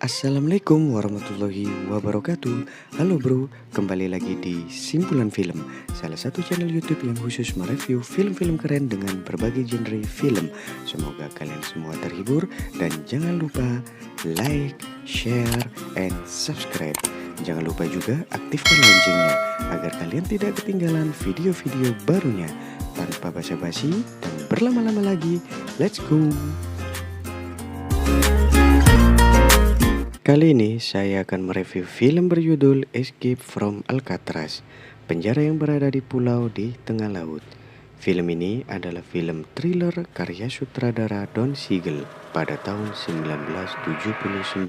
Assalamualaikum warahmatullahi wabarakatuh. Halo bro, kembali lagi di Simpulan Film, salah satu channel YouTube yang khusus mereview film-film keren dengan berbagai genre film. Semoga kalian semua terhibur dan jangan lupa like, share, and subscribe. Jangan lupa juga aktifkan loncengnya agar kalian tidak ketinggalan video-video barunya. Tanpa basa-basi dan berlama-lama lagi, let's go! Kali ini saya akan mereview film berjudul Escape from Alcatraz, penjara yang berada di pulau di tengah laut. Film ini adalah film thriller karya sutradara Don Siegel pada tahun 1979.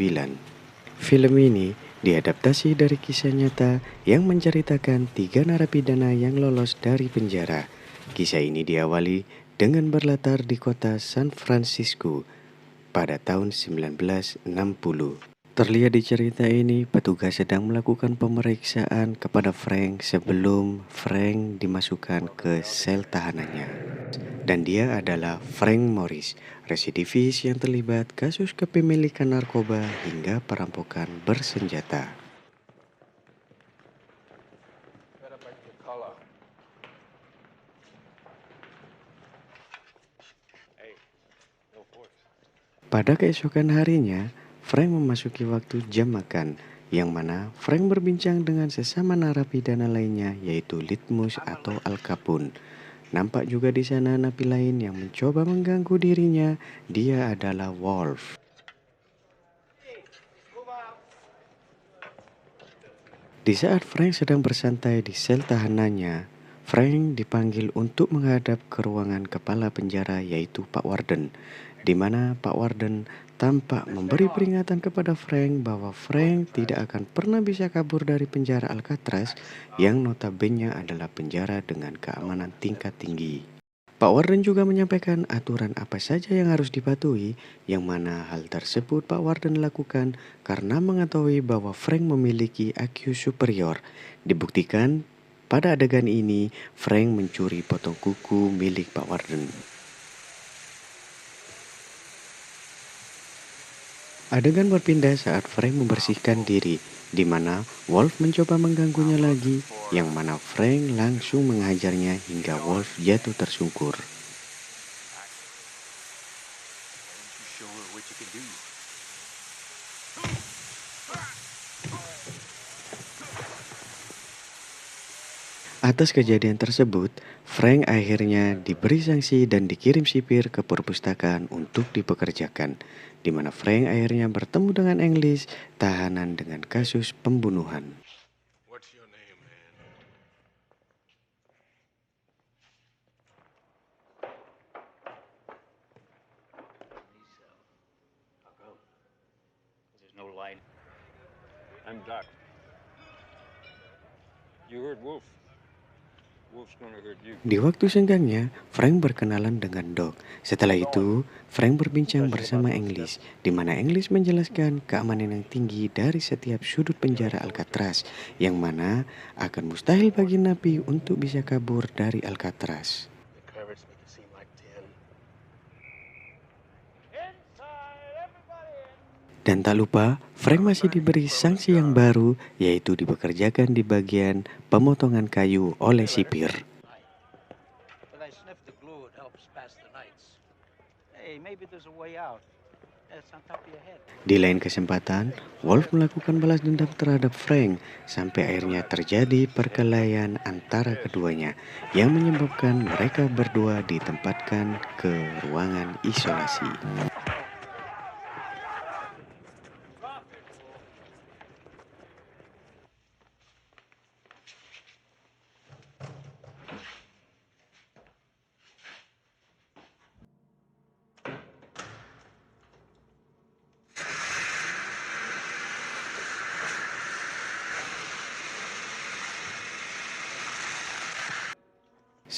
Film ini diadaptasi dari kisah nyata yang menceritakan 3 narapidana yang lolos dari penjara. Kisah ini diawali dengan berlatar di kota San Francisco pada tahun 1960. Terlihat di cerita ini, petugas sedang melakukan pemeriksaan kepada Frank sebelum Frank dimasukkan ke sel tahanannya. Dan dia adalah Frank Morris, residivis yang terlibat kasus kepemilikan narkoba hingga perampokan bersenjata. Pada keesokan harinya, Frank memasuki waktu jam makan, yang mana Frank berbincang dengan sesama narapidana lainnya yaitu Litmus atau Al Capone. Nampak juga di sana napi lain yang mencoba mengganggu dirinya. Dia adalah Wolf. Di saat Frank sedang bersantai di sel tahanannya, Frank dipanggil untuk menghadap ke ruangan kepala penjara yaitu Pak Warden, di mana Pak Warden tampak memberi peringatan kepada Frank bahwa Frank tidak akan pernah bisa kabur dari penjara Alcatraz yang notabene adalah penjara dengan keamanan tingkat tinggi. Pak Warden juga menyampaikan aturan apa saja yang harus dipatuhi, yang mana hal tersebut Pak Warden lakukan karena mengetahui bahwa Frank memiliki IQ superior. Dibuktikan pada adegan ini, Frank mencuri potong kuku milik Pak Warden. Adegan berpindah saat Frank membersihkan diri, di mana Wolf mencoba mengganggunya lagi, yang mana Frank langsung menghajarnya hingga Wolf jatuh tersungkur. Atas kejadian tersebut, Frank akhirnya diberi sanksi dan dikirim sipir ke perpustakaan untuk dipekerjakan, di mana Frank akhirnya bertemu dengan English, tahanan dengan kasus pembunuhan. I'm Doc. You heard Wolf. Wolf's gonna hurt you. Di waktu senggangnya, Frank berkenalan dengan Doc. Setelah itu, Frank berbincang bersama English, di mana English menjelaskan keamanan yang tinggi dari setiap sudut penjara Alcatraz, yang mana akan mustahil bagi napi untuk bisa kabur dari Alcatraz. Dan tak lupa, Frank masih diberi sanksi yang baru, yaitu dipekerjakan di bagian pemotongan kayu oleh sipir. Di lain kesempatan, Wolf melakukan balas dendam terhadap Frank sampai akhirnya terjadi perkelahian antara keduanya yang menyebabkan mereka berdua ditempatkan ke ruangan isolasi.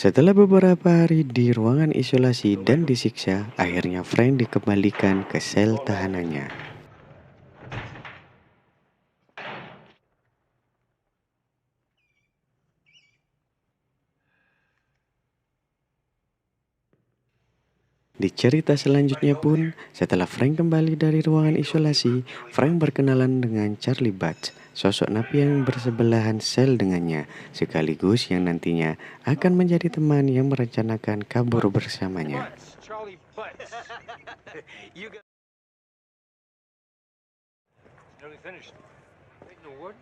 Setelah beberapa hari di ruangan isolasi dan disiksa, akhirnya Frank dikembalikan ke sel tahanannya. Di cerita selanjutnya pun, setelah Frank kembali dari ruangan isolasi, Frank berkenalan dengan Charlie Butts, sosok napi yang bersebelahan sel dengannya, sekaligus yang nantinya akan menjadi teman yang merencanakan kabur bersamanya. Butts, Charlie Butts. Nearly finished. Taking the wood?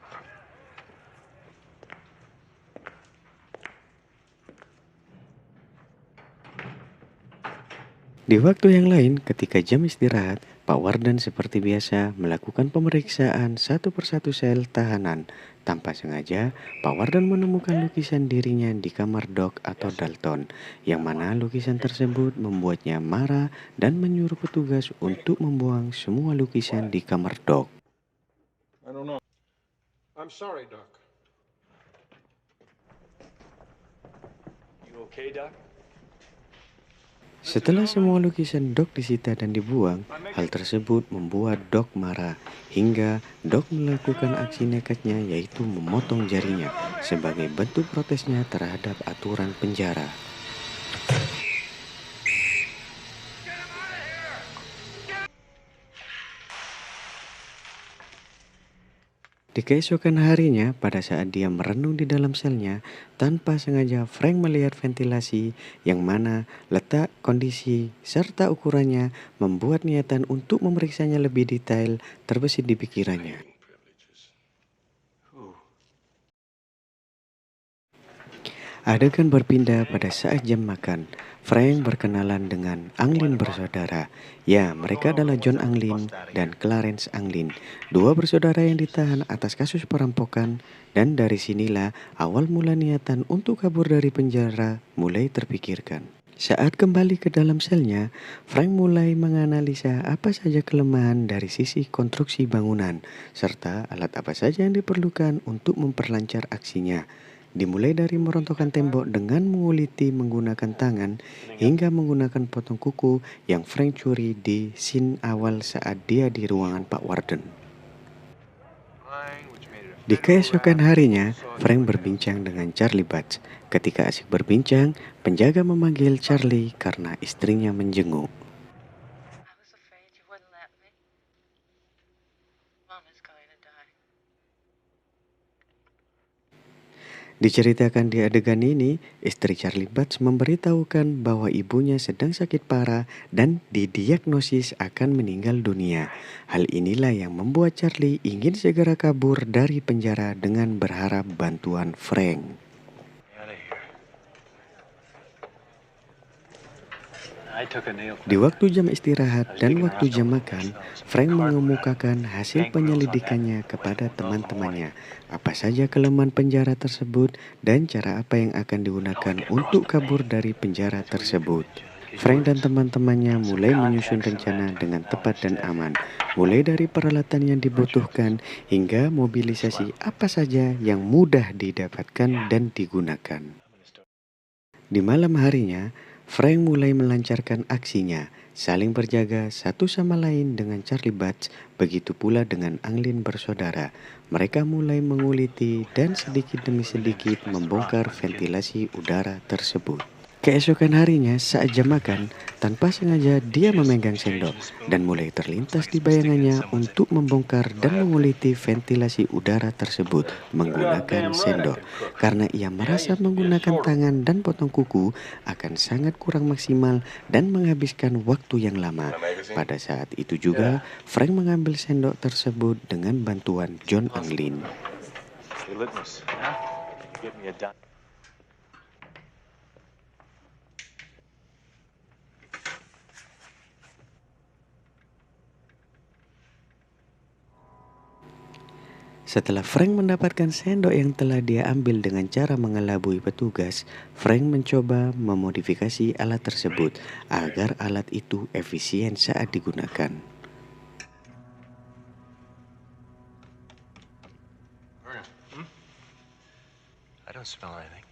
Di waktu yang lain, ketika jam istirahat, Pak Warden seperti biasa melakukan pemeriksaan satu persatu sel tahanan. Tanpa sengaja, Pak Warden menemukan lukisan dirinya di kamar Doc atau Dalton, yang mana lukisan tersebut membuatnya marah dan menyuruh petugas untuk membuang semua lukisan di kamar Doc. I don't know. I'm sorry, Doc. You okay, Doc? Setelah semua lukisan Doc disita dan dibuang, hal tersebut membuat Doc marah hingga Doc melakukan aksi nekatnya yaitu memotong jarinya sebagai bentuk protesnya terhadap aturan penjara. Di keesokan harinya, pada saat dia merenung di dalam selnya, tanpa sengaja Frank melihat ventilasi yang mana letak, kondisi, serta ukurannya membuat niatan untuk memeriksanya lebih detail terbesit di pikirannya. Adegan berpindah pada saat jam makan. Frank berkenalan dengan Anglin bersaudara. Ya, mereka adalah John Anglin dan Clarence Anglin, dua bersaudara yang ditahan atas kasus perampokan, dan dari sinilah awal mula niatan untuk kabur dari penjara mulai terpikirkan. Saat kembali ke dalam selnya, Frank mulai menganalisa apa saja kelemahan dari sisi konstruksi bangunan, serta alat apa saja yang diperlukan untuk memperlancar aksinya. Dimulai dari merontokkan tembok dengan menguliti menggunakan tangan hingga menggunakan potong kuku yang Frank curi di scene awal saat dia di ruangan Pak Warden. Di keesokan harinya, Frank berbincang dengan Charlie Butts. Ketika asik berbincang, penjaga memanggil Charlie karena istrinya menjenguk. I was afraid you wouldn't let me. Mama's going to die. Diceritakan di adegan ini, istri Charlie Butts memberitahukan bahwa ibunya sedang sakit parah dan didiagnosis akan meninggal dunia. Hal inilah yang membuat Charlie ingin segera kabur dari penjara dengan berharap bantuan Frank. Di waktu jam istirahat dan waktu jam makan, Frank mengemukakan hasil penyelidikannya kepada teman-temannya. Apa saja kelemahan penjara tersebut dan cara apa yang akan digunakan untuk kabur dari penjara tersebut. Frank dan teman-temannya mulai menyusun rencana dengan tepat dan aman, mulai dari peralatan yang dibutuhkan hingga mobilisasi apa saja yang mudah didapatkan dan digunakan. Di malam harinya, Frank mulai melancarkan aksinya, saling berjaga satu sama lain dengan Charlie Butts, begitu pula dengan Anglin bersaudara. Mereka mulai menguliti dan sedikit demi sedikit membongkar ventilasi udara tersebut. Keesokan harinya saat jam makan, tanpa sengaja dia memegang sendok dan mulai terlintas di bayangannya untuk membongkar dan menguliti ventilasi udara tersebut menggunakan sendok. Karena ia merasa menggunakan tangan dan potong kuku akan sangat kurang maksimal dan menghabiskan waktu yang lama. Pada saat itu juga, Frank mengambil sendok tersebut dengan bantuan John Anglin. Setelah Frank mendapatkan sendok yang telah dia ambil dengan cara mengelabui petugas, Frank mencoba memodifikasi alat tersebut agar alat itu efisien saat digunakan. I don't smell anything.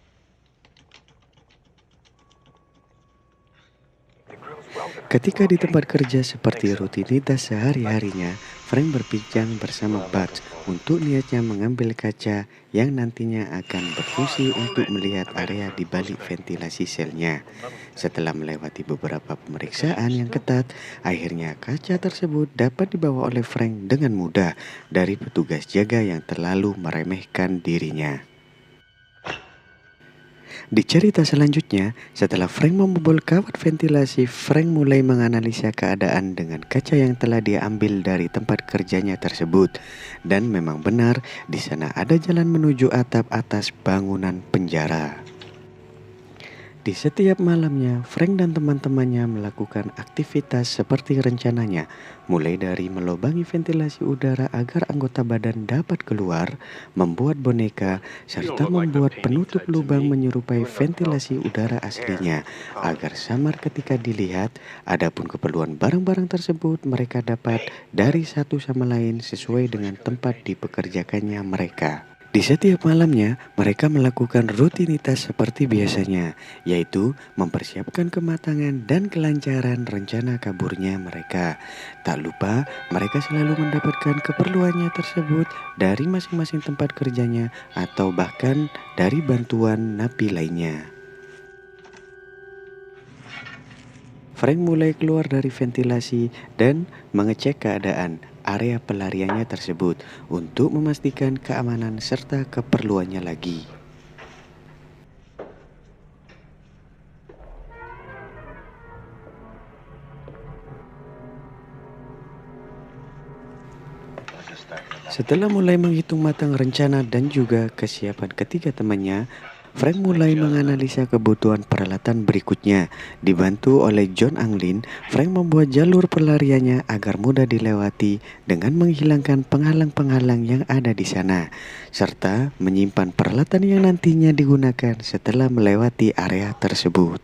Ketika di tempat kerja seperti rutinitas sehari-harinya, Frank berbincang bersama Butch untuk niatnya mengambil kaca yang nantinya akan berfungsi untuk melihat area di balik ventilasi selnya. Setelah melewati beberapa pemeriksaan yang ketat, akhirnya kaca tersebut dapat dibawa oleh Frank dengan mudah dari petugas jaga yang terlalu meremehkan dirinya. Di cerita selanjutnya, setelah Frank membobol kawat ventilasi, Frank mulai menganalisa keadaan dengan kaca yang telah dia ambil dari tempat kerjanya tersebut. Dan memang benar, di sana ada jalan menuju atap atas bangunan penjara. Di setiap malamnya, Frank dan teman-temannya melakukan aktivitas seperti rencananya, mulai dari melubangi ventilasi udara agar anggota badan dapat keluar, membuat boneka, serta membuat penutup lubang menyerupai ventilasi udara aslinya, agar samar ketika dilihat. Adapun keperluan barang-barang tersebut mereka dapat dari satu sama lain sesuai dengan tempat dipekerjakannya mereka. Di setiap malamnya, mereka melakukan rutinitas seperti biasanya, yaitu mempersiapkan kematangan dan kelancaran rencana kaburnya mereka. Tak lupa, mereka selalu mendapatkan keperluannya tersebut dari masing-masing tempat kerjanya atau bahkan dari bantuan napi lainnya. Frank mulai keluar dari ventilasi dan mengecek keadaan area pelariannya tersebut untuk memastikan keamanan serta keperluannya lagi. Setelah mulai menghitung matang rencana dan juga kesiapan ketiga temannya, Frank mulai menganalisa kebutuhan peralatan berikutnya. Dibantu oleh John Anglin, Frank membuat jalur pelariannya agar mudah dilewati dengan menghilangkan penghalang-penghalang yang ada di sana, serta menyimpan peralatan yang nantinya digunakan setelah melewati area tersebut.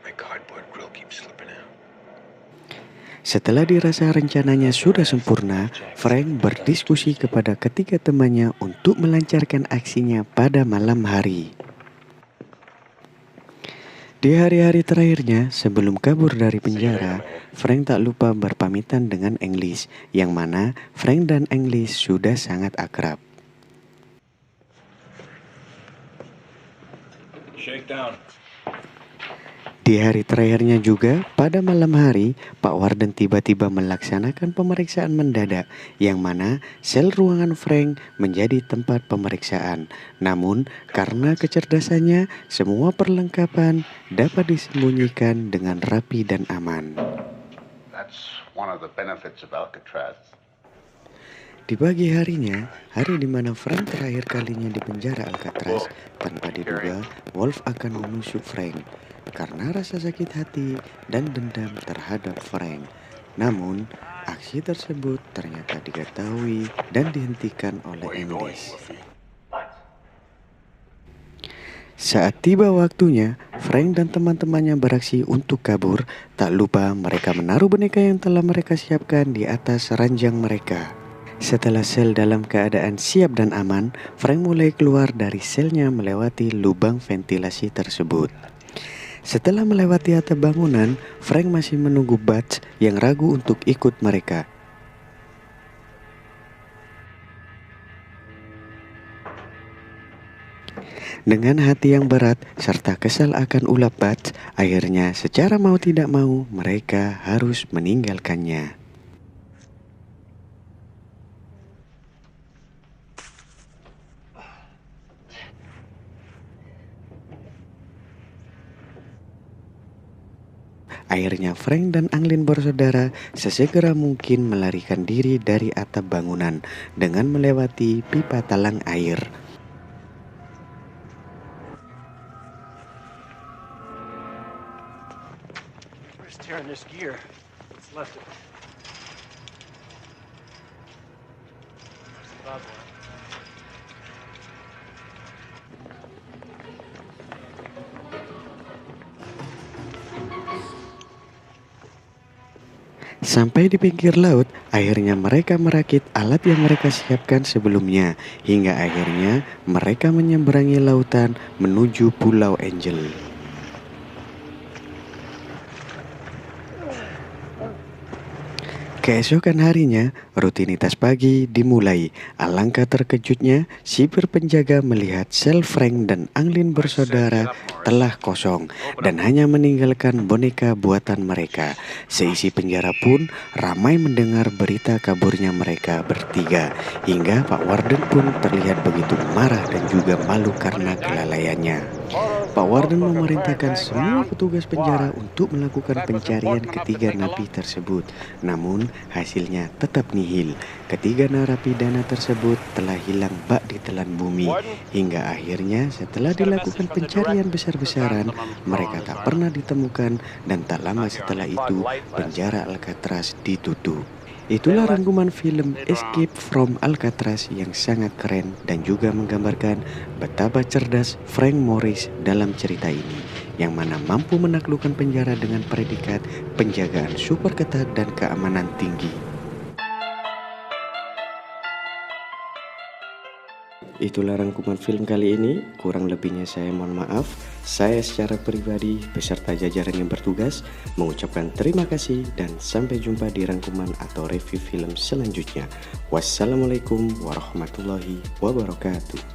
My cardboard grill keeps slipping out. Setelah dirasa rencananya sudah sempurna, Frank berdiskusi kepada ketiga temannya untuk melancarkan aksinya pada malam hari. Di hari-hari terakhirnya sebelum kabur dari penjara, Frank tak lupa berpamitan dengan English, yang mana Frank dan English sudah sangat akrab. Shake down. Di hari terakhirnya juga, pada malam hari, Pak Warden tiba-tiba melaksanakan pemeriksaan mendadak, yang mana sel ruangan Frank menjadi tempat pemeriksaan. Namun, karena kecerdasannya, semua perlengkapan dapat disembunyikan dengan rapi dan aman. That's one of the benefits of Alcatraz. Di pagi harinya, hari di mana Frank terakhir kalinya di penjara Alcatraz, tanpa diduga, Wolf akan menusuk Frank karena rasa sakit hati dan dendam terhadap Frank. Namun, aksi tersebut ternyata diketahui dan dihentikan oleh English. Saat tiba waktunya, Frank dan teman-temannya beraksi untuk kabur. Tak lupa mereka menaruh boneka yang telah mereka siapkan di atas ranjang mereka. Setelah sel dalam keadaan siap dan aman, Frank mulai keluar dari selnya melewati lubang ventilasi tersebut. Setelah melewati atap bangunan, Frank masih menunggu Butch yang ragu untuk ikut mereka. Dengan hati yang berat serta kesal akan ulah Butch, akhirnya secara mau tidak mau mereka harus meninggalkannya. Akhirnya Frank dan Anglin bersaudara sesegera mungkin melarikan diri dari atap bangunan dengan melewati pipa talang air. Where's tearing this gear? What's left of it? Where's the barbed wire? Sampai di pinggir laut, akhirnya mereka merakit alat yang mereka siapkan sebelumnya, hingga akhirnya mereka menyeberangi lautan menuju Pulau Angel. Keesokan harinya, rutinitas pagi dimulai. Alangkah terkejutnya, sipir penjaga melihat sel Frank dan Anglin bersaudara telah kosong dan hanya meninggalkan boneka buatan mereka. Seisi penjara pun ramai mendengar berita kaburnya mereka bertiga, hingga Pak Warden pun terlihat begitu marah dan juga malu karena kelalaiannya. Pak Warden memerintahkan semua petugas penjara untuk melakukan pencarian ketiga napi tersebut. Namun, hasilnya tetap nihil. Ketiga narapidana tersebut telah hilang bak di telan bumi. Hingga akhirnya setelah dilakukan pencarian besar-besaran, mereka tak pernah ditemukan dan tak lama setelah itu penjara Alcatraz ditutup. Itulah rangkuman film Escape from Alcatraz yang sangat keren dan juga menggambarkan betapa cerdas Frank Morris dalam cerita ini, yang mana mampu menaklukkan penjara dengan predikat penjagaan super ketat dan keamanan tinggi. Itulah rangkuman film kali ini, kurang lebihnya saya mohon maaf. Saya secara pribadi beserta jajaran yang bertugas mengucapkan terima kasih dan sampai jumpa di rangkuman atau review film selanjutnya. Wassalamualaikum warahmatullahi wabarakatuh.